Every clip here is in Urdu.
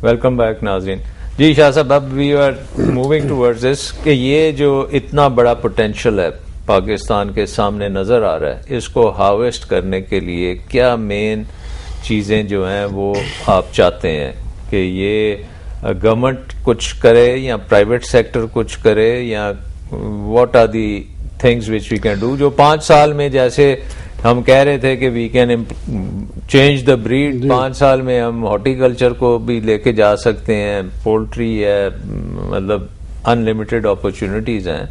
ویلکم بیک ناظرین. جی شاہ صاحب, اب we are moving towards this کہ یہ جو اتنا بڑا پوٹینشیل ہے پاکستان کے سامنے نظر آ رہا ہے, اس کو ہارویسٹ کرنے کے لیے کیا مین چیزیں جو ہیں وہ آپ چاہتے ہیں کہ یہ گورنمنٹ کچھ کرے یا پرائیویٹ سیکٹر کچھ کرے, یا what are the things which we can do, جو 5 سال میں جیسے ہم کہہ رہے تھے کہ we can change the breed, 5 سال میں ہم ہارٹیکلچر کو بھی لے کے جا سکتے ہیں, پولٹری ہے, مطلب ان لمیٹڈ اپرچونٹیز ہیں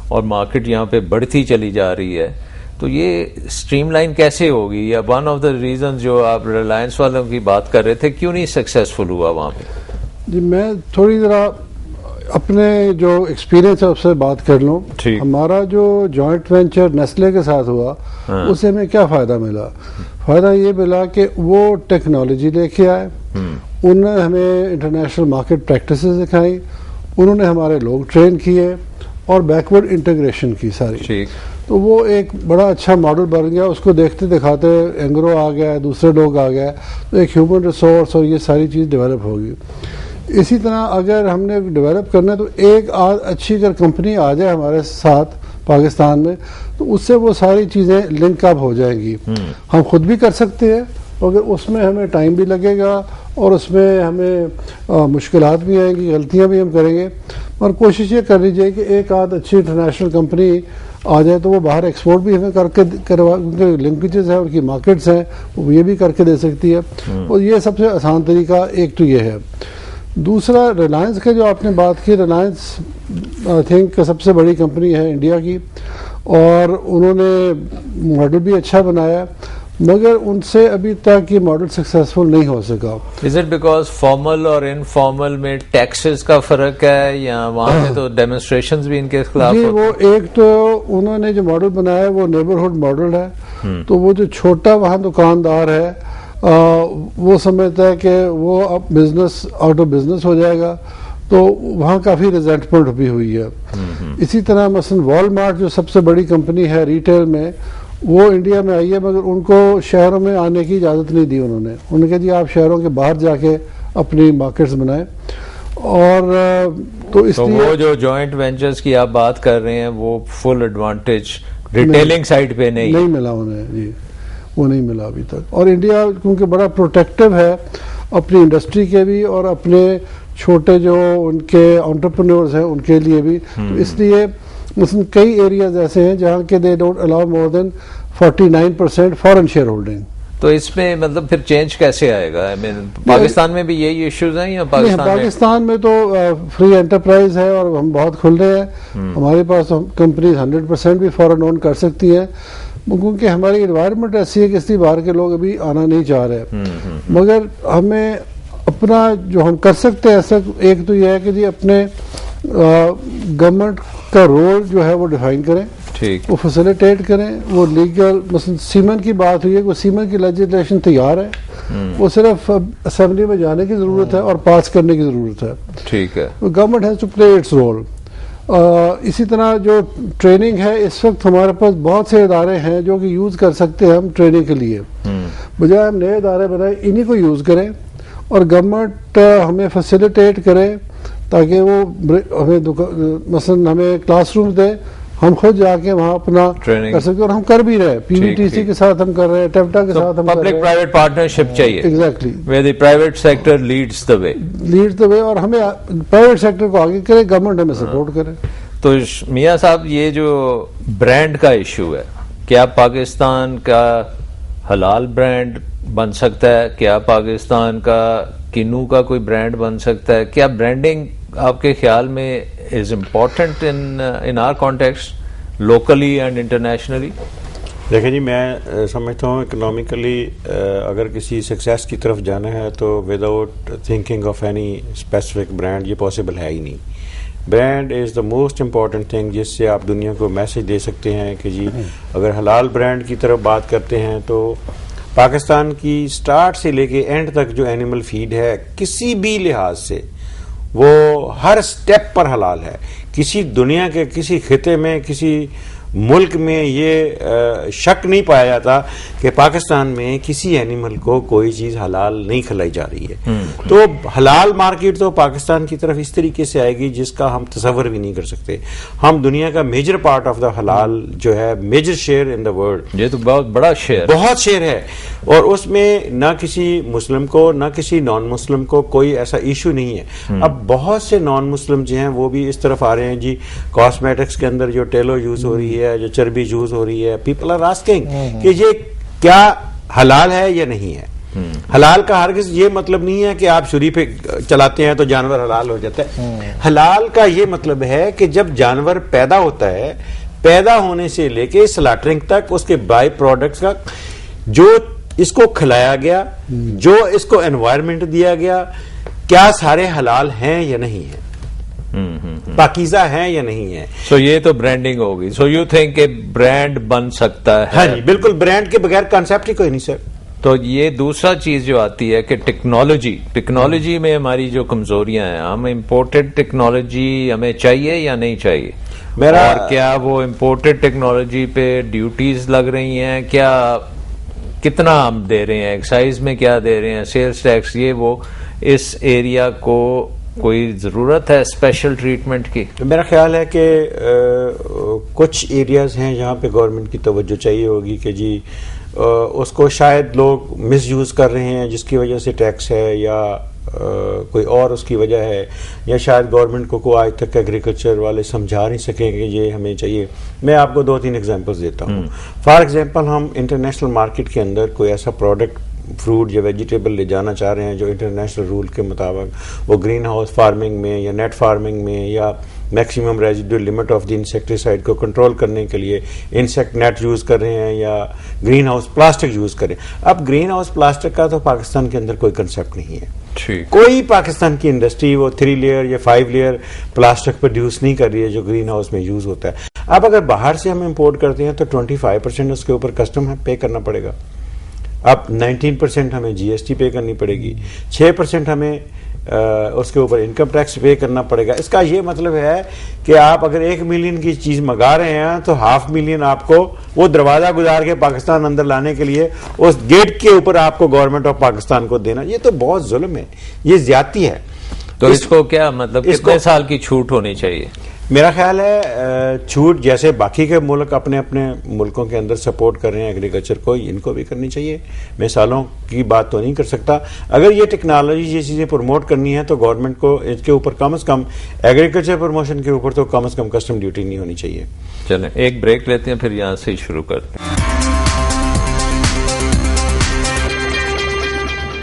اور مارکیٹ یہاں پہ بڑھتی چلی جا رہی ہے. تو یہ اسٹریم لائن کیسے ہوگی, یا ون آف دا ریزن جو آپ ریلائنس والوں کی بات کر رہے تھے کیوں نہیں سکسیسفل ہوا وہاں پہ؟ جی میں تھوڑی ذرا اپنے جو ایکسپیرینس ہے اس سے بات کر لوں. ہمارا جو جوائنٹ وینچر نیسلے کے ساتھ ہوا اس سے ہمیں کیا فائدہ ملا؟ فائدہ یہ ملا کہ وہ ٹیکنالوجی لے کے آئے, انہوں نے ہمیں انٹرنیشنل مارکیٹ پریکٹسز دکھائیں, انہوں نے ہمارے لوگ ٹرین کیے اور بیکورڈ انٹیگریشن کی ساری. تو وہ ایک بڑا اچھا ماڈل بن گیا. اس کو دیکھتے دکھاتے اینگرو آ گیا, دوسرے لوگ آ گئے, تو ایک ہیومن ریسورس اور یہ ساری چیز ڈیولپ ہوگی. اسی طرح اگر ہم نے ڈیولپ کرنا ہے تو ایک اچھی اگر کمپنی آ جائے ہمارے ساتھ پاکستان میں, تو اس سے وہ ساری چیزیں لنک اپ ہو جائیں گی. ہم خود بھی کر سکتے ہیں مگر اس میں ہمیں ٹائم بھی لگے گا اور اس میں ہمیں مشکلات بھی آئیں گی, غلطیاں بھی ہم کریں گے. اور کوشش یہ کر لیجیے کہ ایک اچھی انٹرنیشنل کمپنی آ جائے تو وہ باہر ایکسپورٹ بھی ہمیں کر کے لنکیجز ہیں, ان کی مارکیٹس ہیں, وہ یہ بھی کر کے دے سکتی ہے. اور یہ سب سے آسان طریقہ ایک تو یہ ہے. دوسرا ریلائنس کا جو آپ نے بات کی, ریلائنس آئی تھنک سب سے بڑی کمپنی ہے انڈیا کی, اور انہوں نے ماڈل بھی اچھا بنایا مگر ان سے ابھی تک یہ ماڈل سکسیسفل نہیں ہو سکا. از اٹ بیکاز فارمل اور انفارمل میں ٹیکسز کا فرق ہے, یا وہاں پہ تو ڈیمونسٹریشنز بھی ان کے خلاف؟ جی وہ ایک تو انہوں نے جو ماڈل بنایا وہ نیبرہڈ ماڈل ہے. تو وہ جو چھوٹا وہاں دکاندار ہے وہ سمجھتا ہے کہ وہ اب بزنس آؤٹ آف بزنس ہو جائے گا, تو وہاں کافی ریزنٹمنٹ بھی ہوئی ہے. اسی طرح مثلا والمارٹ جو سب سے بڑی کمپنی ہے ریٹیل میں, وہ انڈیا میں آئی ہے مگر ان کو شہروں میں آنے کی اجازت نہیں دی. انہوں نے کہا جی آپ شہروں کے باہر جا کے اپنی مارکیٹس بنائیں. اور تو اس لیے وہ جو جوائنٹ وینچرز کی آپ بات کر رہے ہیں وہ فل ایڈوانٹیج ریٹیلنگ سائڈ پہ نہیں ملا انہیں. جی وہ نہیں ملا ابھی تک. اور انڈیا کیونکہ بڑا پروٹیکٹیو ہے اپنی انڈسٹری کے بھی اور اپنے چھوٹے جو ان کے انٹرپرینورز ہیں ان کے لیے بھی, تو اس لیے مثلا کئی ایریاز ایسے ہیں جہاں کے they don't allow more than 49% foreign share holding. تو اس میں مطلب پھر چینج کیسے آئے گا؟ پاکستان میں بھی یہی ایشوز ہیں یا پاکستان میں تو فری انٹرپرائز ہے اور ہم بہت کھل رہے ہیں. ہمارے پاس کمپنیز 100% بھی فارن اون کر سکتی ہیں کیونکہ ہماری انوائرمنٹ ایسی ہے کہ اس لیے باہر کے لوگ ابھی آنا نہیں چاہ رہے. مگر ہمیں اپنا جو ہم کر سکتے ہیں ایسا ایک تو یہ ہے کہ جی اپنے گورنمنٹ کا رول جو ہے وہ ڈیفائن کریں, وہ فیسیلیٹیٹ کریں. وہ لیگل مثلا سیمن کی بات ہوئی ہے, وہ سیمن کی لیجسلیشن تیار ہے, وہ صرف اسمبلی میں جانے کی ضرورت ہے اور پاس کرنے کی ضرورت ہے. ٹھیک ہے, government has to play its role. اسی طرح جو ٹریننگ ہے اس وقت ہمارے پاس بہت سے ادارے ہیں جو کہ یوز کر سکتے ہیں ہم ٹریننگ کے لیے, بجائے ہم نئے ادارے بنائیں انہی کو یوز کریں. اور گورنمنٹ ہمیں فیسیلیٹیٹ کرے تاکہ وہ ہمیں مثلا ہمیں کلاس روم دے, ہم خود جا کے وہاں اپنا کر سکتے. اور ہم کر بھی رہے, پی وی ٹی سی کے ساتھ ہم کر رہے ہیں, ٹیپٹا کے ساتھ ہم کر رہے ہیں. پبلک پرائیویٹ پارٹنرشپ چاہیے exactly, where the private sector leads the way. اور ہمیں پرائیویٹ سیکٹر کو آگے کرے, گورنمنٹ ہمیں سپورٹ کرے. تو میاں صاحب یہ جو برانڈ کا ایشو ہے, کیا پاکستان کا حلال برانڈ بن سکتا ہے؟ کیا پاکستان کا کنو کا کوئی برانڈ بن سکتا ہے؟ کیا برانڈنگ آپ کے خیال میں is important in our context locally and internationally? دیکھیں جی میں سمجھتا ہوں اکنامکلی اگر کسی سکسیس کی طرف جانا ہے تو without thinking of any specific brand یہ پاسبل ہے ہی نہیں. Brand is the most important thing جس سے آپ دنیا کو میسج دے سکتے ہیں کہ جی اگر حلال برانڈ کی طرف بات کرتے ہیں تو پاکستان کی سٹارٹ سے لے کے اینڈ تک جو اینیمل فیڈ ہے کسی بھی لحاظ سے وہ ہر سٹیپ پر حلال ہے. کسی دنیا کے کسی خطے میں کسی ملک میں یہ شک نہیں پایا جاتا کہ پاکستان میں کسی اینیمل کو کوئی چیز حلال نہیں کھلائی جا رہی ہے. تو حلال مارکیٹ تو پاکستان کی طرف اس طریقے سے آئے گی جس کا ہم تصور بھی نہیں کر سکتے. ہم دنیا کا میجر پارٹ آف دا حلال جو ہے, major share in the world, یہ تو بہت بڑا شیئر, بہت شیئر ہے, اور اس میں نہ کسی مسلم کو نہ کسی نان مسلم کو کوئی ایسا ایشو نہیں ہے. اب بہت سے نان مسلم جو ہیں وہ بھی اس طرف آ رہے ہیں جی, کاسمیٹکس کے اندر جو ٹیلو یوز ہو رہی ہے, جو چربی یوز ہو رہی ہے, پیپل آر آسکنگ کہ یہ کیا حلال ہے یا نہیں ہے. حلال کا ہرگز یہ مطلب نہیں ہے کہ آپ چھری پہ چلاتے ہیں تو جانور حلال ہو جاتا ہے. حلال کا یہ مطلب ہے کہ جب جانور پیدا ہوتا ہے, پیدا ہونے سے لے کے سلاٹرنگ تک اس کے بائی پروڈکٹس کا جو اس کو کھلایا گیا, جو اس کو انوائرمنٹ دیا گیا, کیا سارے حلال ہیں یا نہیں ہیں, پاکیزہ ہیں یا نہیں ہیں. سو یہ تو برانڈنگ ہوگی. سو یو تھنک کہ برانڈ بن سکتا ہے؟ ہاں جی بالکل, برانڈ کے بغیر کانسیپٹ ہی کوئی نہیں سر. تو یہ دوسرا چیز جو آتی ہے کہ ٹیکنالوجی میں ہماری جو کمزوریاں ہیں, ہم امپورٹڈ ٹیکنالوجی ہمیں چاہیے یا نہیں چاہیے, اور کیا وہ امپورٹڈ ٹیکنالوجی پہ ڈیوٹیز لگ رہی ہیں, کیا کتنا ہم دے رہے ہیں, ایکسائز میں کیا دے رہے ہیں, سیلز ٹیکس, یہ وہ, اس ایریا کو کوئی ضرورت ہے اسپیشل ٹریٹمنٹ کی؟ میرا خیال ہے کہ کچھ ایریاز ہیں جہاں پہ گورنمنٹ کی توجہ چاہیے ہوگی کہ جی اس کو شاید لوگ مس یوز کر رہے ہیں جس کی وجہ سے ٹیکس ہے, یا کوئی اور اس کی وجہ ہے, یا شاید گورنمنٹ کو آج تک ایگریکلچر والے سمجھا نہیں سکیں کہ یہ ہمیں چاہیے. میں آپ کو 2-3 ایگزامپلس دیتا ہوں. فار ایگزامپل, ہم انٹرنیشنل مارکیٹ کے اندر کوئی ایسا پروڈکٹ, فروٹ یا ویجیٹیبل لے جانا چاہ رہے ہیں جو انٹرنیشنل رول کے مطابق وہ گرین ہاؤس فارمنگ میں یا نیٹ فارمنگ میں یا maximum residual limit of the insecticide کو کنٹرول کرنے کے لیے انسیکٹ نیٹ یوز کر رہے ہیں یا گرین ہاؤس پلاسٹک یوز کر رہے ہیں. اب گرین ہاؤس پلاسٹک کا تو پاکستان کے اندر کوئی کنسیپٹ نہیں ہے. کوئی پاکستان کی انڈسٹری وہ 3 لیئر یا 5 لیئر پلاسٹک پروڈیوس نہیں کر رہی ہے جو گرین ہاؤس میں یوز ہوتا ہے. اب اگر باہر سے ہم امپورٹ کرتے ہیں تو 25% اس کے اوپر کسٹم پے کرنا پڑے گا. اب 19% ہمیں جی ایس ٹی پے کرنی پڑے گی, 6% ہمیں اس کے اوپر انکم ٹیکس پے کرنا پڑے گا. اس کا یہ مطلب ہے کہ آپ اگر 1 ملین کی چیز منگا رہے ہیں تو 500,000 ملین آپ کو وہ دروازہ گزار کے پاکستان اندر لانے کے لیے اس گیٹ کے اوپر آپ کو گورنمنٹ آف پاکستان کو دینا. یہ تو بہت ظلم ہے, یہ زیادتی ہے. تو اس کو کیا مطلب کتنے سال کی چھوٹ ہونی چاہیے؟ میرا خیال ہے چھوٹ جیسے باقی کے ملک اپنے اپنے ملکوں کے اندر سپورٹ کر رہے ہیں ایگریکلچر کو, ان کو بھی کرنی چاہیے. میں سالوں کی بات تو نہیں کر سکتا. اگر یہ ٹیکنالوجی یہ چیزیں پروموٹ کرنی ہے تو گورنمنٹ کو اس کے اوپر کم از کم ایگریکلچر پروموشن کے اوپر تو کم از کم کسٹم ڈیوٹی نہیں ہونی چاہیے. چلیں ایک بریک لیتے ہیں, پھر یہاں سے شروع کرتے ہیں.